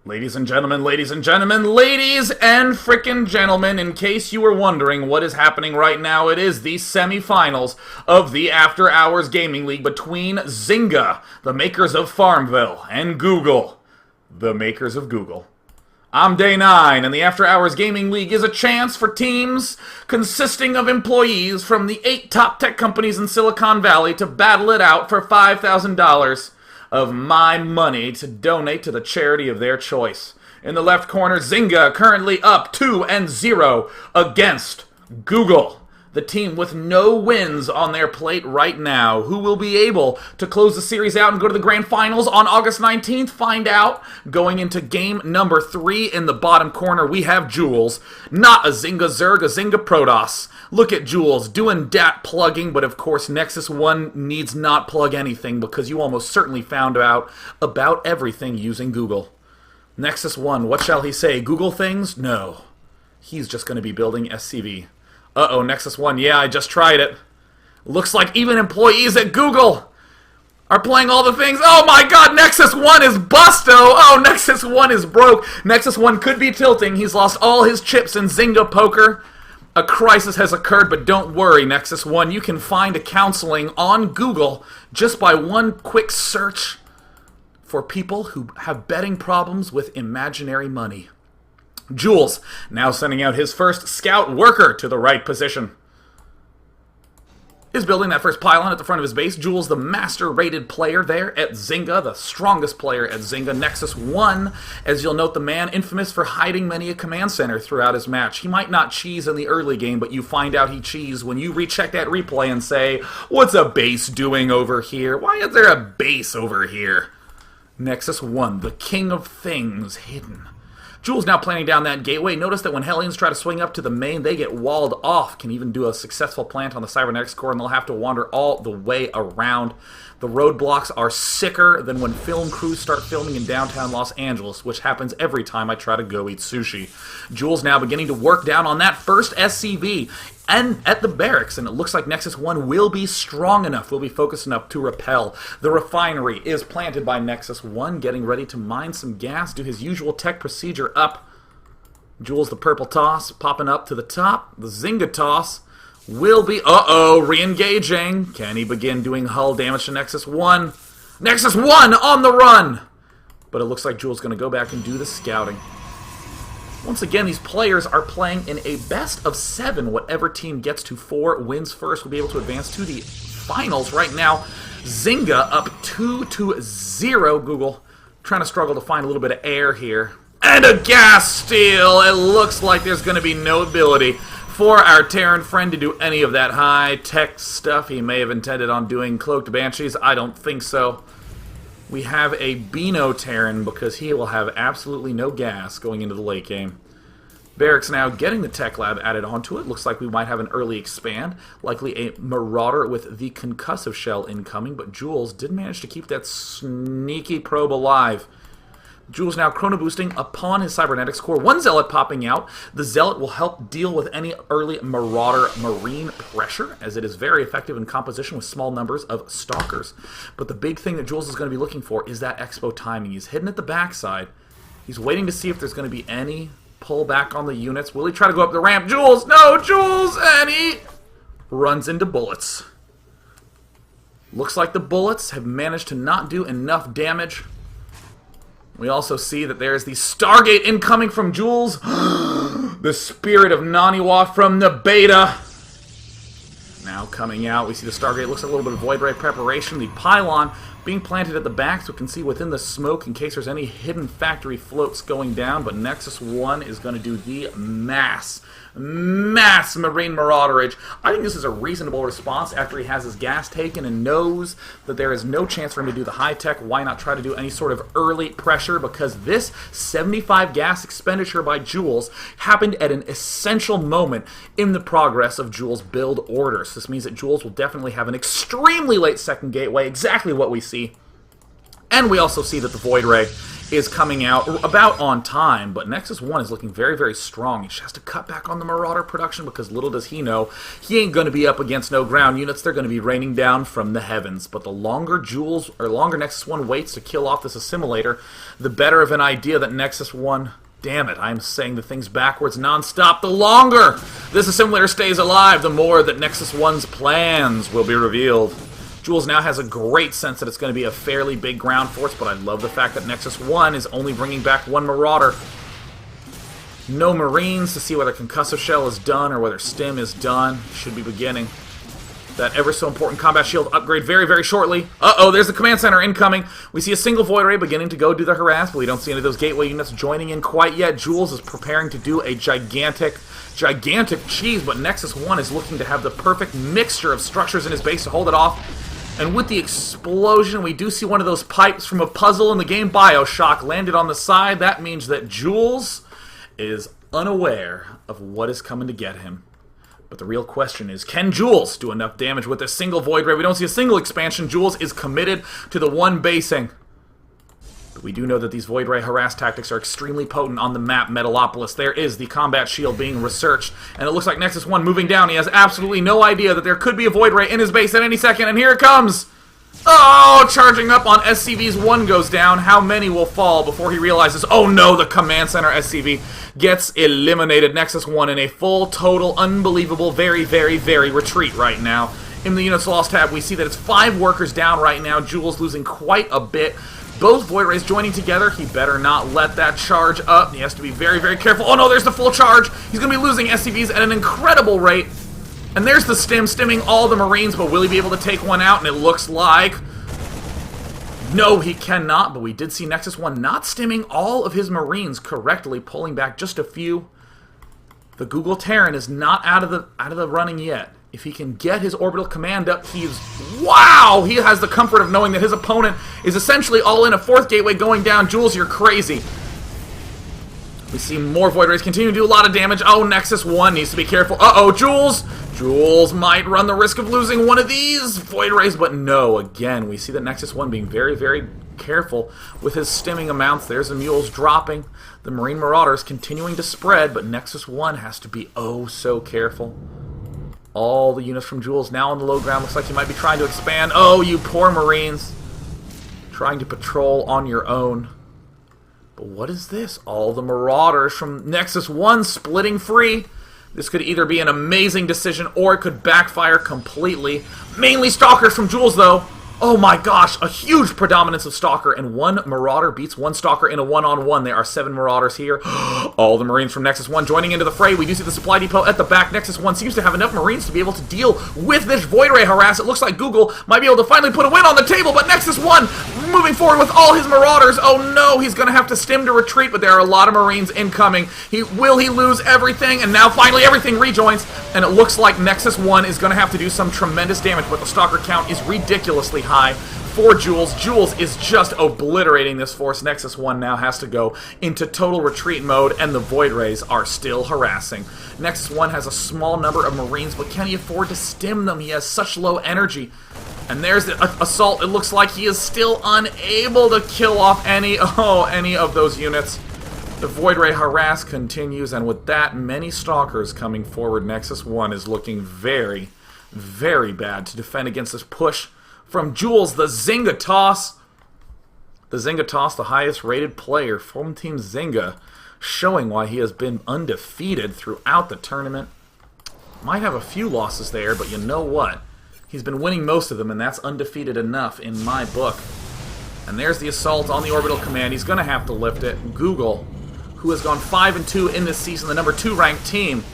Ladies and gentlemen, ladies and gentlemen, ladies and frickin' gentlemen, in case you were wondering what is happening right now, it is the semifinals of the After Hours Gaming League between Zynga, the makers of Farmville, and Google, the makers of Google. I'm Day 9, and the After Hours Gaming League is a chance for teams consisting of employees from the 8 top tech companies in Silicon Valley to battle it out for $5,000 of my money to donate to the charity of their choice. In the left corner, Zynga currently up 2-0 against Google, the team with no wins on their plate right now. Who will be able to close the series out and go to the grand finals on August 19th? Find out going into game number 3. In the bottom corner, we have Jules. Not a Zynga Zerg, a Zynga Protoss. Look at Jules doing dat plugging, but of course Nexus 1 needs not plug anything because you almost certainly found out about everything using Google. Nexus 1, what shall he say? Google things? No. He's just going to be building SCV. Uh-oh, Nexus 1, yeah, I just tried it. Looks like even employees at Google are playing all the things. Oh my god, Nexus 1 is busto! Oh, Nexus 1 is broke. Nexus 1 could be tilting. He's lost all his chips in Zynga poker. A crisis has occurred, but don't worry, Nexus 1. You can find a counseling on Google just by one quick search for people who have betting problems with imaginary money. Jules now sending out his first scout worker to the right position. Is building that first pylon at the front of his base. Jules, the master-rated player there at Zynga, the strongest player at Zynga. Nexus 1, as you'll note, the man infamous for hiding many a command center throughout his match. He might not cheese in the early game, but you find out he cheesed when you recheck that replay and say, what's a base doing over here? Why is there a base over here? Nexus 1, the king of things hidden. Jules now planning down that gateway. Notice that when Hellions try to swing up to the main, they get walled off. Can even do a successful plant on the Cybernetics core, and they'll have to wander all the way around. The roadblocks are sicker than when film crews start filming in downtown Los Angeles, which happens every time I try to go eat sushi. Jules now beginning to work down on that first SCV and at the barracks, and it looks like Nexus 1 will be strong enough, will be focused enough to repel. The refinery is planted by Nexus 1, getting ready to mine some gas, do his usual tech procedure up. Jules, the purple toss, popping up to the top. The Zynga toss will be, re-engaging. Can he begin doing hull damage to Nexus 1? Nexus 1 on the run! But it looks like Jules is going to go back and do the scouting. Once again, these players are playing in a best of 7. Whatever team gets to 4 wins first will be able to advance to the finals. Right now, Zynga up 2-0. Google trying to struggle to find a little bit of air here. And a gas steal! It looks like there's going to be no ability for our Terran friend to do any of that high-tech stuff he may have intended on doing. Cloaked Banshees? I don't think so. We have a Beano Terran because he will have absolutely no gas going into the late game. Barracks now getting the Tech Lab added onto it. Looks like we might have an early expand. Likely a Marauder with the concussive shell incoming, but Jules did manage to keep that sneaky probe alive. Jules now chrono boosting upon his Cybernetics core. One Zealot popping out. The Zealot will help deal with any early Marauder Marine pressure, as it is very effective in composition with small numbers of Stalkers. But the big thing that Jules is going to be looking for is that Expo timing. He's hidden at the backside. He's waiting to see if there's going to be any pull back on the units. Will he try to go up the ramp? Jules! No, Jules! And he runs into bullets. Looks like the bullets have managed to not do enough damage. We also see that there's the Stargate incoming from Jules. The Spirit of Naniwa from the beta. Now coming out, we see the Stargate. Looks like a little bit of Void Ray preparation. The pylon being planted at the back so we can see within the smoke in case there's any hidden factory floats going down. But Nexus 1 is going to do the mass Marine Marauderage. I think this is a reasonable response after he has his gas taken and knows that there is no chance for him to do the high-tech. Why not try to do any sort of early pressure? Because this 75 gas expenditure by Jules happened at an essential moment in the progress of Jules' build order. So this means that Jules will definitely have an extremely late second gateway, exactly what we see. And we also see that the Void Ray is coming out about on time, but Nexus 1 is looking very, very strong. He just has to cut back on the Marauder production because little does he know, he ain't going to be up against no ground units. They're going to be raining down from the heavens. But the longer longer Nexus 1 waits to kill off this assimilator, the better of an idea that Nexus 1... Damn it, I'm saying the things backwards non-stop. The longer this assimilator stays alive, the more that Nexus 1's plans will be revealed. Jules now has a great sense that it's going to be a fairly big ground force, but I love the fact that Nexus 1 is only bringing back one Marauder. No Marines to see whether Concussive Shell is done or whether Stim is done. Should be beginning that ever so important combat shield upgrade very, very shortly. Uh-oh, there's the command center incoming. We see a single Void Ray beginning to go do the harass, but we don't see any of those gateway units joining in quite yet. Jules is preparing to do a gigantic cheese, but Nexus 1 is looking to have the perfect mixture of structures in his base to hold it off. And with the explosion, we do see one of those pipes from a puzzle in the game BioShock landed on the side. That means that Jules is unaware of what is coming to get him. But the real question is, can Jules do enough damage with this single Void Ray? We don't see a single expansion. Jules is committed to the one basing. But we do know that these Void Ray harass tactics are extremely potent on the map Metalopolis. There is the combat shield being researched, and it looks like Nexus 1 moving down. He has absolutely no idea that there could be a Void Ray in his base at any second, and here it comes! Oh, charging up on SCV's 1 goes down. How many will fall before he realizes, oh no, the command center SCV gets eliminated. Nexus 1 in a full, total, unbelievable, very, very, very retreat right now. In the units lost tab, we see that it's 5 workers down right now. Jules losing quite a bit. Both Void Rays joining together. He better not let that charge up. He has to be very, very careful. Oh no, there's the full charge. He's going to be losing SCVs at an incredible rate. And there's the Stim, stimming all the Marines, but will he be able to take one out? And it looks like... No, he cannot, but we did see Nexus 1 not stimming all of his Marines correctly, pulling back just a few. The Google Terran is not out of the running yet. If he can get his orbital command up, he's... Wow! He has the comfort of knowing that his opponent is essentially all in. A 4th gateway going down. Jules, you're crazy. We see more Void Rays continue to do a lot of damage. Oh, Nexus 1 needs to be careful. Uh-oh, Jules! Jules might run the risk of losing one of these Void Rays, but no. Again, we see that Nexus 1 being very, very careful with his stimming amounts. There's the mules dropping. The Marine Marauders continuing to spread, but Nexus 1 has to be oh so careful. All the units from Jules now on the low ground. Looks like he might be trying to expand. Oh, you poor Marines. Trying to patrol on your own. But what is this? All the Marauders from Nexus 1 splitting free. This could either be an amazing decision or it could backfire completely. Mainly Stalkers from Jules, though. Oh my gosh, a huge predominance of Stalker, and one Marauder beats one Stalker in a one-on-one. There are 7 Marauders here. All the Marines from Nexus 1 joining into the fray. We do see the supply depot at the back. Nexus 1 seems to have enough Marines to be able to deal with this Void Ray harass. It looks like Google might be able to finally put a win on the table, but Nexus 1 moving forward with all his Marauders. Oh no, he's going to have to stim to retreat, but there are a lot of Marines incoming. Will he lose everything? And now finally everything rejoins, and it looks like Nexus 1 is going to have to do some tremendous damage, but the Stalker count is ridiculously high for Jules. Jules is just obliterating this force. Nexus 1 now has to go into total retreat mode, and the Void Rays are still harassing. Nexus 1 has a small number of Marines, but can he afford to stim them? He has such low energy. And there's the assault. It looks like he is still unable to kill off any of those units. The Void Ray harass continues, and with that, many Stalkers coming forward. Nexus 1 is looking very, very bad to defend against this push from Jules. The Zynga toss. The Zynga toss, the highest rated player from Team Zynga, showing why he has been undefeated throughout the tournament. Might have a few losses there, but you know what? He's been winning most of them, and that's undefeated enough in my book. And there's the assault on the orbital command. He's going to have to lift it. Google, who has gone 5-2 in this season, the number 2 ranked team.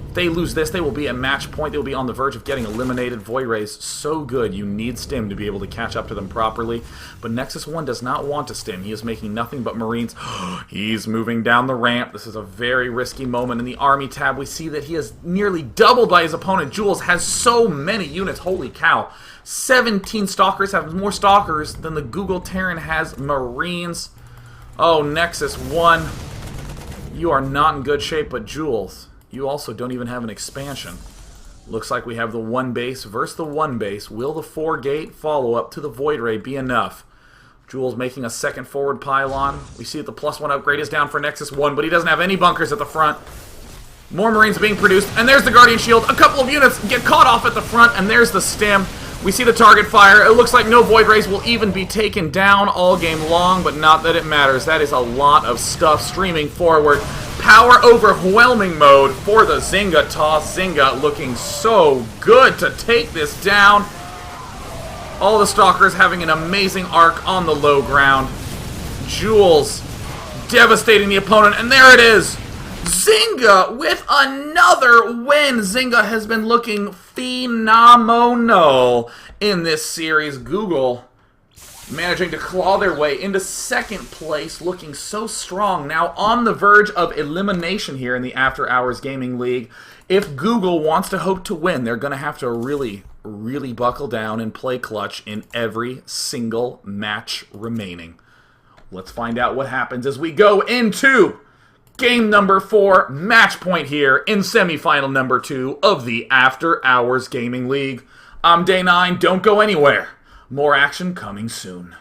If they lose this, they will be at match point. They will be on the verge of getting eliminated. Void Rays, so good. You need Stim to be able to catch up to them properly. But Nexus 1 does not want to Stim. He is making nothing but Marines. He's moving down the ramp. This is a very risky moment. In the Army tab, we see that he is nearly doubled by his opponent. Jules has so many units. Holy cow. 17 Stalkers have more Stalkers than the Google Terran has Marines. Oh, Nexus 1. You are not in good shape, but Jules, you also don't even have an expansion. Looks like we have the 1 base versus the 1 base. Will the 4 gate follow-up to the Void Ray be enough Jules making a second forward pylon. We see that the +1 upgrade is down for Nexus 1, but he doesn't have any bunkers at the front. More Marines being produced, and there's the Guardian Shield. A couple of units get caught off at the front, and there's the stim. We see the target fire. It looks like no Void Rays will even be taken down all game long, but not that it matters. That is a lot of stuff streaming forward. Power overwhelming mode for the Zynga toss. Zynga looking so good to take this down. All the Stalkers having an amazing arc on the low ground. Jules devastating the opponent, and there it is. Zynga with another win. Zynga has been looking phenomenal in this series. Google managing to claw their way into second place, looking so strong. Now on the verge of elimination here in the After Hours Gaming League. If Google wants to hope to win, they're going to have to really buckle down and play clutch in every single match remaining. Let's find out what happens as we go into game number 4, match point here in semifinal number 2 of the After Hours Gaming League. I'm Day 9, don't go anywhere. More action coming soon.